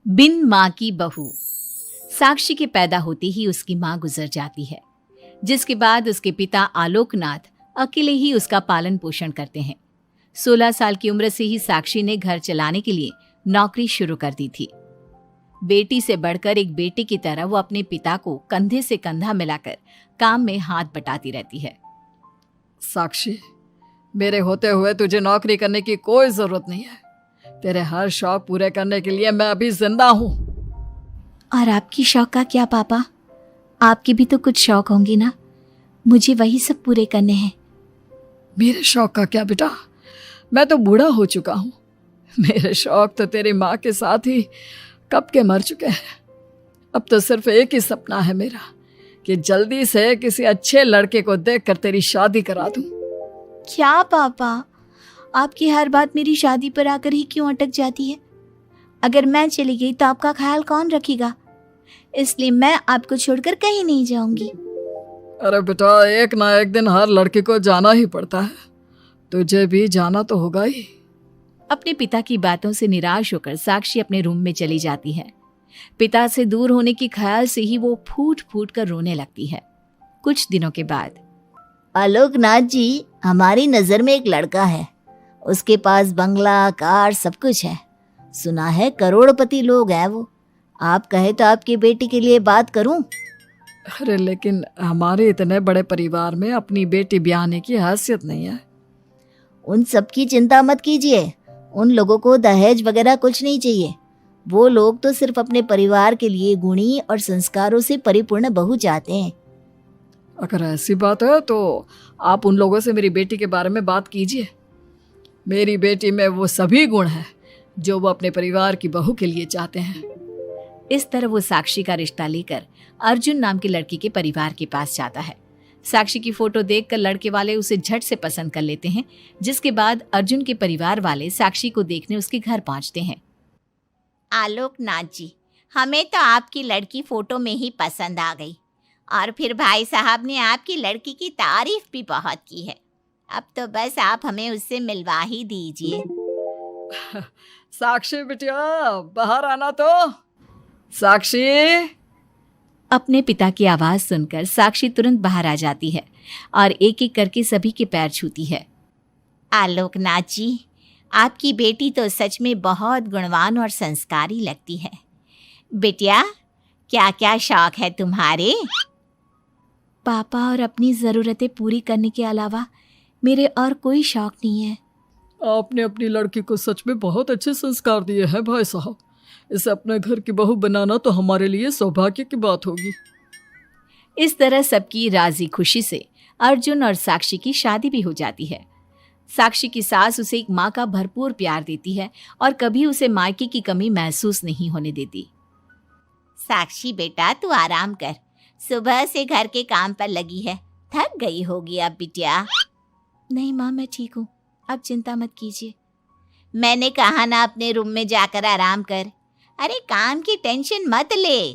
बिन माँ की बहू। साक्षी के पैदा होते ही उसकी माँ गुजर जाती है, जिसके बाद उसके पिता आलोकनाथ अकेले ही उसका पालन पोषण करते हैं। 16 साल की उम्र से ही साक्षी ने घर चलाने के लिए नौकरी शुरू कर दी थी। बेटी से बढ़कर एक बेटे की तरह वो अपने पिता को कंधे से कंधा मिलाकर काम में हाथ बटाती रहती है। साक्षी, मेरे होते हुए तुझे नौकरी करने की कोई जरूरत नहीं है। तेरे हर शौक पूरे करने के लिए मैं अभी जिंदा हूँ। और आपकी शौक का क्या पापा? आपके भी तो कुछ शौक होंगे ना, मुझे वही सब पूरे करने हैं। मेरे शौक का क्या बेटा, मैं तो बूढ़ा हो चुका हूँ। मेरे शौक तो तेरी माँ के साथ ही कब के मर चुके हैं। अब तो सिर्फ एक ही सपना है मेरा कि जल्दी से किसी अच्छे लड़के को देखकर तेरी शादी करा दूं। क्या पापा, आपकी हर बात मेरी शादी पर आकर ही क्यों अटक जाती है? अगर मैं चली गई तो आपका ख्याल कौन रखेगा? इसलिए मैं आपको छोड़कर कहीं नहीं जाऊंगी। अरे बेटा, एक ना एक दिन हर लड़के को जाना ही पड़ता है। तुझे भी जाना तो होगा ही। अपने पिता की बातों से निराश होकर साक्षी अपने रूम में चली जाती है। पिता से दूर होने के ख्याल से ही वो फूट फूट कर रोने लगती है। कुछ दिनों के बाद, आलोकनाथ जी, हमारी नजर में एक लड़का है। उसके पास बंगला, कार, सब कुछ है। सुना है करोड़पति लोग हैं वो। आप कहे तो आपकी बेटी के लिए बात करूं? अरे लेकिन हमारे इतने बड़े परिवार में अपनी बेटी ब्याहने की हैसियत नहीं है। उन सब की चिंता मत कीजिए। उन लोगों को दहेज वगैरह कुछ नहीं चाहिए। वो लोग तो सिर्फ अपने परिवार के लिए गुणी और संस्कारों से परिपूर्ण बहू चाहते हैं। अगर ऐसी बात है तो आप उन लोगों से मेरी बेटी के बारे में बात कीजिए। मेरी बेटी में वो सभी गुण हैं जो वो अपने परिवार की बहू के लिए चाहते हैं। इस तरह वो साक्षी का रिश्ता लेकर अर्जुन नाम की लड़की के परिवार के पास जाता है। साक्षी की फोटो देखकर लड़के वाले उसे झट से पसंद कर लेते हैं, जिसके बाद अर्जुन के परिवार वाले साक्षी को देखने उसके घर पहुंचते हैं। आलोकनाथ जी, हमें तो आपकी लड़की फोटो में ही पसंद आ गई, और फिर भाई साहब ने आपकी लड़की की तारीफ भी बहुत की है। अब तो बस आप हमें उससे मिलवा ही दीजिए। साक्षी बिटिया, बाहर आना तो। साक्षी। अपने पिता की आवाज सुनकर साक्षी तुरंत बाहर आ जाती है और एक एक करके सभी के पैर छूती है। आलोकनाथ जी, आपकी बेटी तो सच में बहुत गुणवान और संस्कारी लगती है। बिटिया, क्या क्या शौक है तुम्हारे? पापा, और अपनी ज़रूरतें पूरी करने के अलावा मेरे और कोई शौक नहीं है। आपने अपनी लड़की को सच में बहुत अच्छे संस्कार दिए हैं भाई साहब। इसे अपने घर की बहू बनाना तो हमारे लिए सौभाग्य की बात होगी। इस तरह सबकी राजी खुशी से अर्जुन और साक्षी की शादी भी हो जाती है। साक्षी की सास उसे एक माँ का भरपूर प्यार देती है और कभी उसे मायके की कमी महसूस नहीं होने देती। साक्षी बेटा, तू आराम कर। सुबह से घर के काम पर लगी है, थक गई होगी अब बिटिया। नहीं माँ, मैं ठीक हूँ, आप चिंता मत कीजिए। मैंने कहा ना, अपने रूम में जाकर आराम कर। अरे काम की टेंशन मत ले।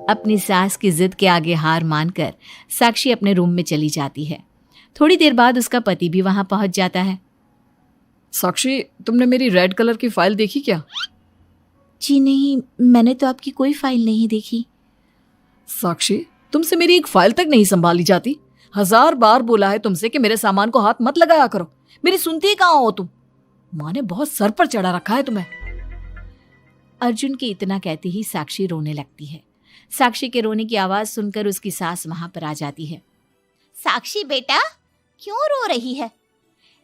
अपनी सास की जिद के आगे हार मानकर साक्षी अपने रूम में चली जाती है। थोड़ी देर बाद उसका पति भी वहां पहुंच जाता है। साक्षी, तुमने मेरी रेड कलर की फाइल देखी क्या? जी नहीं, मैंने तो आपकी कोई फाइल नहीं देखी। साक्षी, तुमसे मेरी एक फाइल तक नहीं संभाली जाती। 1000 बार बोला है तुमसे कि मेरे सामान को हाथ मत लगाया करो। मेरी सुनती ही कहाँ हो तुम? माँ ने बहुत सर पर चढ़ा रखा है तुम्हें। अर्जुन के इतना कहते ही साक्षी रोने लगती है। साक्षी के रोने की आवाज सुनकर उसकी सास वहां पर आ जाती है। साक्षी बेटा, क्यों रो रही है?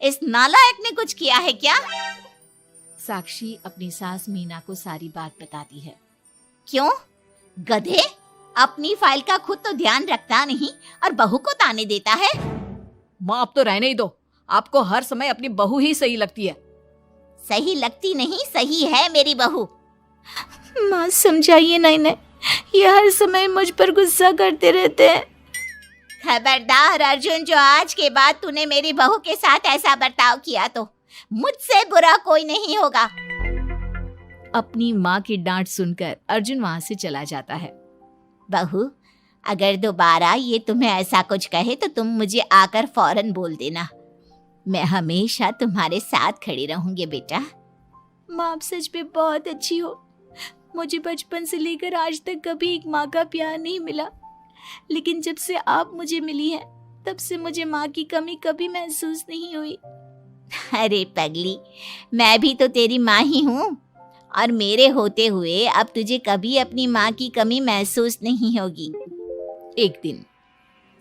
इस नालायक ने कुछ किया है क्या? साक्षी अपनी सास मीना को सारी बात बताती है। क्यों? गधे, अपनी फाइल का खुद तो ध्यान रखता नहीं और बहू को ताने देता है। माँ, अब तो रहने ही दो। आपको हर समय अपनी बहू ही सही लगती है। सही लगती नहीं, सही है मेरी बहू। माँ समझाइए ना इन्हें, ये हर समय मुझ पर गुस्सा करते रहते हैं। खबरदार अर्जुन, जो आज के बाद तूने मेरी बहू के साथ ऐसा बर्ताव किया तो मुझसे बुरा कोई नहीं होगा। अपनी माँ की डांट सुनकर अर्जुन वहां से चला जाता है। बहू, अगर दोबारा ये तुम्हें ऐसा कुछ कहे तो तुम मुझे आकर फौरन बोल देना। मैं हमेशा तुम्हारे साथ खड़ी रहूंगी बेटा। माँ, आप सच में बहुत अच्छी हो। मुझे बचपन से लेकर आज तक कभी एक माँ का प्यार नहीं मिला, लेकिन जब से आप मुझे मिली हैं तब से मुझे माँ की कमी कभी महसूस नहीं हुई। अरे पगली, मैं भी तो तेरी माँ ही हूँ, और मेरे होते हुए अब तुझे कभी अपनी माँ की कमी महसूस नहीं होगी। एक दिन,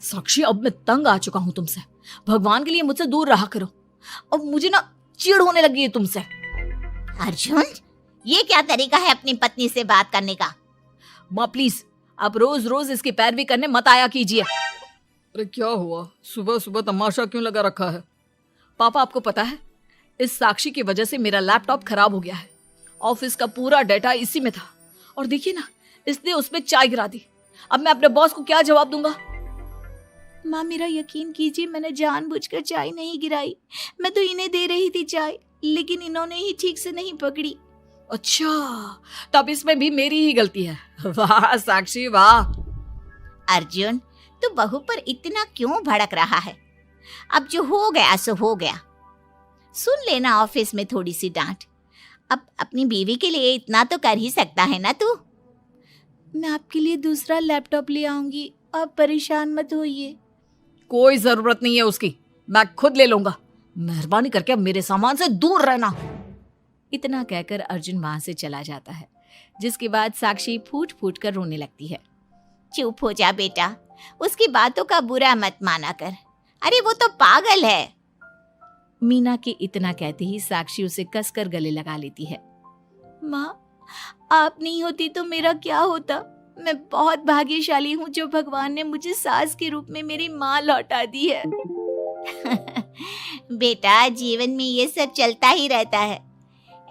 साक्षी, अब मैं तंग आ चुका हूँ तुमसे। भगवान के लिए मुझसे दूर रहा करो। अब मुझे ना चिढ़ होने लगी है तुमसे। अर्जुन, ये क्या तरीका है अपनी पत्नी से बात करने का? माँ प्लीज, आप रोज रोज इसकी पैरवी करने मत आया कीजिए। अरे क्या हुआ, सुबह सुबह तमाशा क्यों लगा रखा है? पापा, आपको पता है इस साक्षी की वजह से मेरा लैपटॉप खराब हो गया है। ऑफिस का पूरा डाटा इसी में था, और देखिए ना, इसने उसमें चाय गिरा दी। अब मैं अपने बॉस को क्या जवाब दूंगा? माँ मेरा यकीन कीजिए, मैंने जानबूझकर चाय नहीं गिराई। मैं तो इन्हें दे रही थी चाय, लेकिन इन्होंने ही ठीक से नहीं पकड़ी। अच्छा, तब इसमें भी मेरी ही गलती है। वाह साक्षी वाह। अर्जुन, तू बहू पर इतना क्यों भड़क रहा है? अब जो हो गया सो हो गया। सुन लेना ऑफिस में थोड़ी सी डांट। अब अपनी बीवी के लिए इतना तो कर ही सकता है ना तू। मैं आपके लिए दूसरा लैपटॉप ले आऊंगी, आप परेशान मत होइए। कोई जरूरत नहीं है उसकी, मैं खुद ले लूंगा। मेहरबानी करके अब मेरे सामान से दूर रहना। इतना कहकर अर्जुन वहां से चला जाता है, जिसके बाद साक्षी फूट फूट कर रोने लगती है। चुप हो जा बेटा, उसकी बातों का बुरा मत माना कर। अरे वो तो पागल है। मीना के इतना कहते ही साक्षी उसे कसकर गले लगा लेती है। माँ, आप नहीं होती तो मेरा क्या होता? मैं बहुत भाग्यशाली हूँ जो भगवान ने मुझे सास के रूप में मेरी माँ लौटा दी है। बेटा, जीवन में ये सब चलता ही रहता है,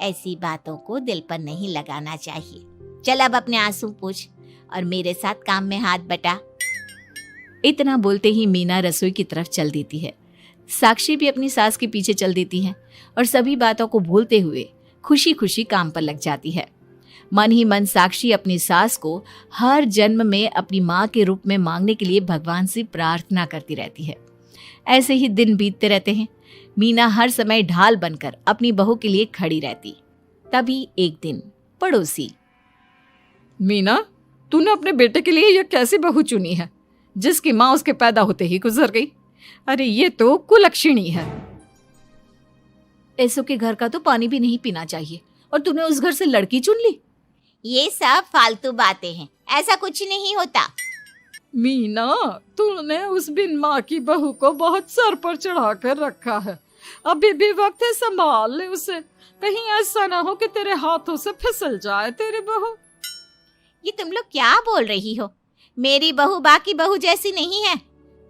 ऐसी बातों को दिल पर नहीं लगाना चाहिए। चल अब अपने आंसू पोंछ और मेरे साथ काम में हाथ बटा। इतना बोलते ही मीना रसोई की तरफ चल देती है। साक्षी भी अपनी सास के पीछे चल देती है और सभी बातों को भूलते हुए खुशी खुशी काम पर लग जाती है। मन ही मन साक्षी अपनी सास को हर जन्म में अपनी माँ के रूप में मांगने के लिए भगवान से प्रार्थना करती रहती है। ऐसे ही दिन बीतते रहते हैं। मीना हर समय ढाल बनकर अपनी बहू के लिए खड़ी रहती। तभी एक दिन पड़ोसी, मीना, तूने अपने बेटे के लिए यह कैसी बहू चुनी है जिसकी माँ उसके पैदा होते ही गुजर गई? अरे ये तो कुलक्षणी है। ऐसों के घर का तो पानी भी नहीं पीना चाहिए, और तूने उस घर से लड़की चुन ली। ये सब फालतू बातें हैं, ऐसा कुछ नहीं होता। मीना, तूने उस बिन माँ की बहू को बहुत सर पर चढ़ा कर रखा है। अभी भी वक्त है, संभाल ले उसे। कहीं ऐसा ना हो कि तेरे हाथों से फिसल जाए तेरी बहू। ये तुम लोग क्या बोल रही हो? मेरी बहू बाकी बहू जैसी नहीं है,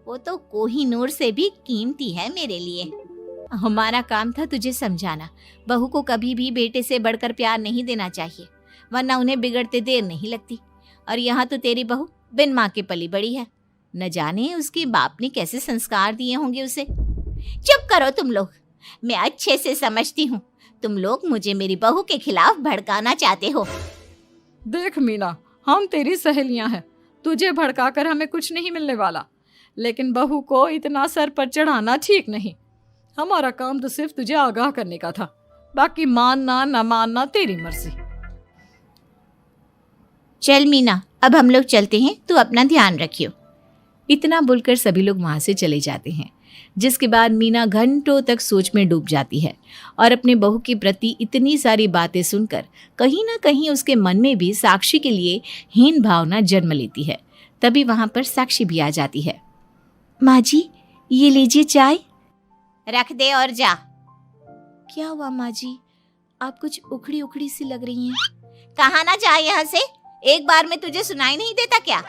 वो तो कोहिनूर से भी कीमती है मेरे लिए। हमारा काम था तुझे समझाना। बहू को कभी भी बेटे से बढ़कर प्यार नहीं देना चाहिए, वरना उन्हें बिगड़ते देर नहीं लगती। और यहाँ तो तेरी बहू बिन माँ के पली बड़ी है। न जाने उसके बाप ने कैसे संस्कार दिए होंगे उसे। चुप करो तुम लोग, मैं अच्छे से समझती हूँ तुम लोग मुझे मेरी बहू के खिलाफ भड़काना चाहते हो। देख मीना, हम तेरी सहेलियां हैं, तुझे भड़काकर हमें कुछ नहीं मिलने वाला, लेकिन बहू को इतना सर पर चढ़ाना ठीक नहीं। हमारा काम तो सिर्फ तुझे आगाह करने का था, बाकी मानना न मानना तेरी मर्जी। चल मीना, अब हम लोग चलते हैं, तू अपना ध्यान रखियो। इतना बोलकर सभी लोग वहां से चले जाते हैं, जिसके बाद मीना घंटों तक सोच में डूब जाती है और अपने बहू के प्रति इतनी सारी बातें सुनकर कहीं ना कहीं उसके मन में भी साक्षी के लिए हीन भावना जन्म लेती है। तभी वहां पर साक्षी भी आ जाती है। माँ जी, ये लीजिए चाय। रख दे और जा। क्या हुआ माँ जी, आप कुछ उखड़ी उखड़ी सी लग रही हैं। कहाँ ना जाए यहाँ से, एक बार में तुझे सुनाई नहीं देता क्या?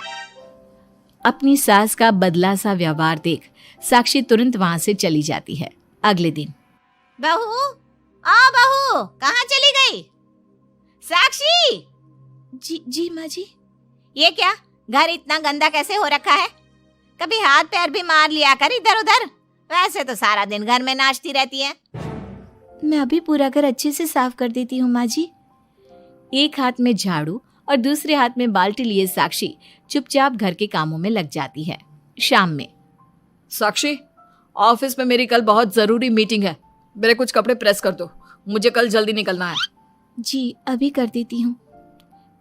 अपनी सास का बदला सा व्यवहार देख साक्षी तुरंत वहां से चली जाती है। अगले दिन, बहू, बहू कहाँ चली गई? साक्षी! जी माँ जी। ये क्या, घर इतना गंदा कैसे हो रखा है? कभी हाथ पैर भी मार लिया कर इधर उधर, वैसे तो सारा दिन घर में नाचती रहती है। मैं अभी पूरा घर अच्छे से साफ कर देती हूँ माँ जी। एक हाथ में झाड़ू और दूसरे हाथ में बाल्टी लिए साक्षी चुपचाप घर के कामों में लग जाती है। शाम में, साक्षी, ऑफिस में मेरी कल बहुत जरूरी मीटिंग है, मेरे कुछ कपड़े प्रेस कर दो, मुझे कल जल्दी निकलना है। जी अभी कर देती हूँ।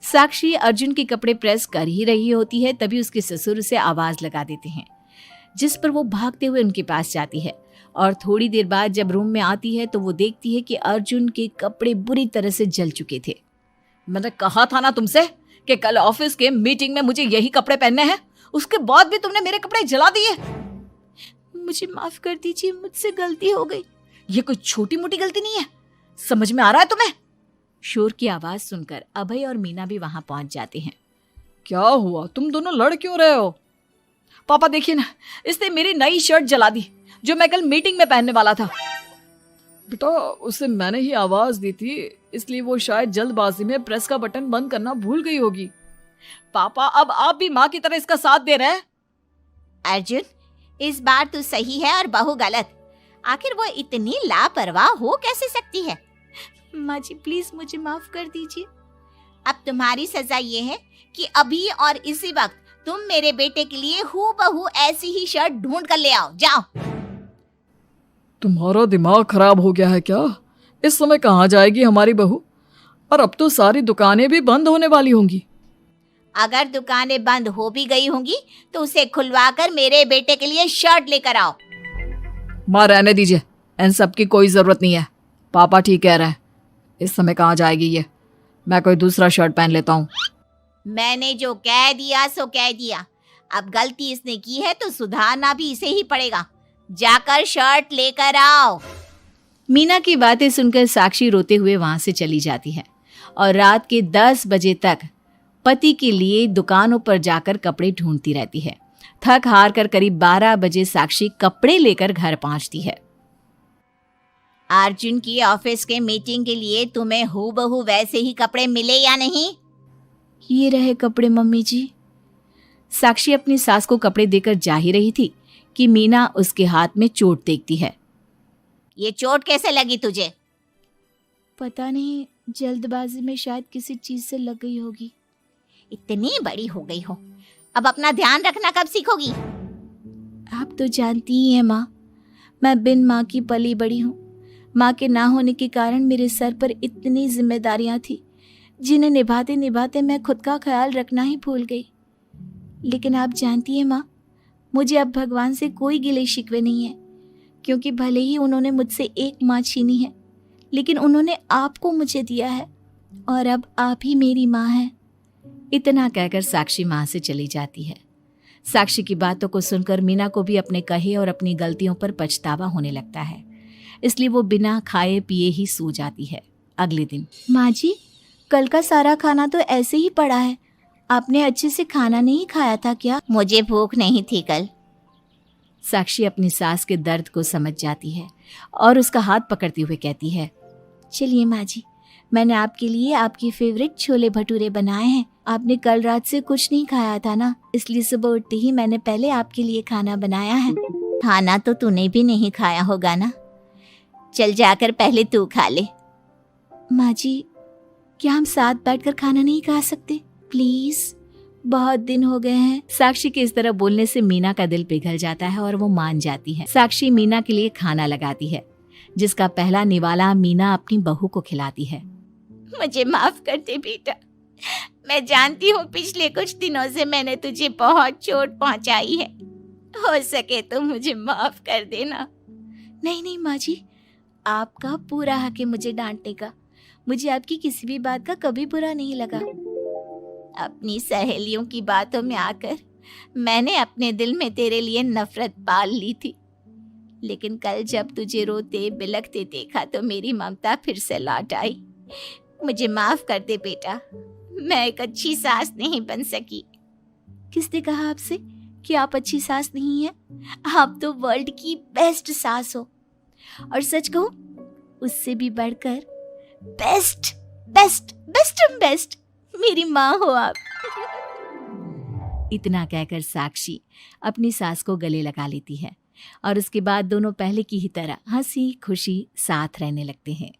साक्षी अर्जुन के कपड़े प्रेस कर ही रही होती है, तभी उसके ससुर उसे आवाज लगा देते हैं, जिस पर वो भागते हुए उनके पास जाती है। और थोड़ी देर बाद जब रूम में आती है तो वो देखती है कि अर्जुन के कपड़े बुरी तरह से जल चुके थे। मैंने कहा था ना तुमसे कि कल ऑफिस के मीटिंग में मुझे यही कपड़े पहनने हैं, उसके बाद भी तुमने मेरे कपड़े जला दिए। मुझे माफ कर दीजिए, मुझसे गलती हो गई। ये कोई छोटी मोटी गलती नहीं है, समझ में आ रहा है तुम्हें? शोर की आवाज सुनकर अभय और मीना भी वहां पहुंच जाते हैं। क्या हुआ, तुम दोनों लड़ क्यों रहे हो? पापा देखिए ना, इसने मेरी नई शर्ट जला दी जो मैं कल मीटिंग में पहनने वाला था। बेटा उसे मैंने ही आवाज दी थी, इसलिए वो शायद जल्दबाजी में प्रेस का बटन बंद करना भूल गई होगी। पापा अब आप भी माँ की तरह इसका साथ दे रहे हैं। अर्जुन, इस बार तू सही है और बहू गलत। आखिर वो इतनी लापरवाह हो कैसे सकती है? माँ जी प्लीज मुझे माफ कर दीजिए। अब तुम्हारी सजा ये है कि अभी और इसी वक्त तुम मेरे बेटे के लिए हूबहू ऐसी ही शर्ट ढूंढ कर ले आओ। जाओ। तुम्हारा दिमाग खराब हो गया है क्या? इस समय कहाँ जाएगी हमारी बहू? और अब तो सारी दुकानें भी बंद होने वाली होंगी। अगर दुकानें बंद हो भी गई होंगी तो उसे खुलवाकर मेरे बेटे के लिए शर्ट लेकर आओ। माँ रहने दीजिए, इन सब की कोई जरूरत नहीं है। पापा ठीक कह रहे हैं, इस समय कहाँ जाएगी ये? मैं कोई दूसरा शर्ट पहन लेता हूँ। मैंने जो कह दिया सो कह दिया। अब गलती इसने की है तो सुधारना भी इसे ही पड़ेगा। जाकर शर्ट लेकर आओ। मीना की बातें सुनकर साक्षी रोते हुए वहां से चली जाती है और रात के 10 बजे तक पति के लिए दुकानों पर जाकर कपड़े ढूंढती रहती है। थक हार कर करीब 12 बजे साक्षी कपड़े लेकर घर पहुंचती है। अर्जुन की ऑफिस के मीटिंग के लिए तुम्हें हूबहू वैसे ही कपड़े मिले या नहीं? ये रहे कपड़े मम्मी जी। साक्षी अपनी सास को कपड़े देकर जा ही रही थी कि मीना उसके हाथ में चोट देखती है। ये चोट कैसे लगी तुझे? पता नहीं, जल्दबाजी में शायद किसी चीज से लग गई होगी। इतनी बड़ी हो गई हो, अब अपना ध्यान रखना कब सीखोगी? आप तो जानती ही हैं माँ, मैं बिन माँ की पली बड़ी हूँ। माँ के ना होने के कारण मेरे सर पर इतनी जिम्मेदारियां थी जिन्हें निभाते निभाते मैं खुद का ख्याल रखना ही भूल गई। लेकिन आप जानती हैं माँ, मुझे अब भगवान से कोई गिले शिकवे नहीं है, क्योंकि भले ही उन्होंने मुझसे एक माँ छीनी है, लेकिन उन्होंने आपको मुझे दिया है और अब आप ही मेरी माँ हैं। इतना कहकर साक्षी माँ से चली जाती है। साक्षी की बातों को सुनकर मीना को भी अपने कहे और अपनी गलतियों पर पछतावा होने लगता है, इसलिए वो बिना खाए पिए ही सो जाती है। अगले दिन, माँ जी कल का सारा खाना तो ऐसे ही पड़ा है, आपने अच्छे से खाना नहीं खाया था क्या? मुझे भूख नहीं थी कल। साक्षी अपनी सास के दर्द को समझ जाती है और उसका हाथ पकड़ते हुए कहती है, चलिए माँ जी, मैंने आपके लिए आपकी फेवरेट छोले भटूरे बनाए हैं। आपने कल रात से कुछ नहीं खाया था ना, इसलिए सुबह उठते ही मैंने पहले आपके लिए खाना बनाया है। खाना तो तूने भी नहीं खाया होगा ना, चल जाकर पहले तू खा ले। माँ जी क्या हम साथ बैठकर खाना नहीं खा सकते प्लीज? बहुत दिन हो गए हैं। साक्षी के इस तरह बोलने से मीना का दिल पिघल जाता है और वो मान जाती है। साक्षी मीना के लिए खाना लगाती है, जिसका पहला निवाला मीना अपनी बहू को खिलाती है। मुझे माफ कर दे बेटा, मैं जानती हूँ पिछले कुछ दिनों से मैंने तुझे बहुत चोट पहुँचाई है, हो सके तो मुझे माफ कर देना। नहीं नहीं माँ जी, आपका पूरा हक है मुझे डांटने का। मुझे आपकी किसी भी बात का कभी बुरा नहीं लगा। अपनी सहेलियों की बातों में आकर मैंने अपने दिल में तेरे लिए नफरत पाल ली थी, लेकिन कल जब तुझे रोते बिलखते देखा तो मेरी ममता फिर से लौट आई। मुझे माफ कर दे बेटा, मैं एक अच्छी सास नहीं बन सकी। किसने कहा आपसे कि आप अच्छी सास नहीं हैं? आप तो वर्ल्ड की बेस्ट सास हो, और सच कहूं उससे भी बढ़कर बेस्ट बेस्ट बेस्ट बेस्ट मेरी माँ हो आप। इतना कहकर साक्षी अपनी सास को गले लगा लेती है और उसके बाद दोनों पहले की ही तरह हंसी खुशी साथ रहने लगते हैं।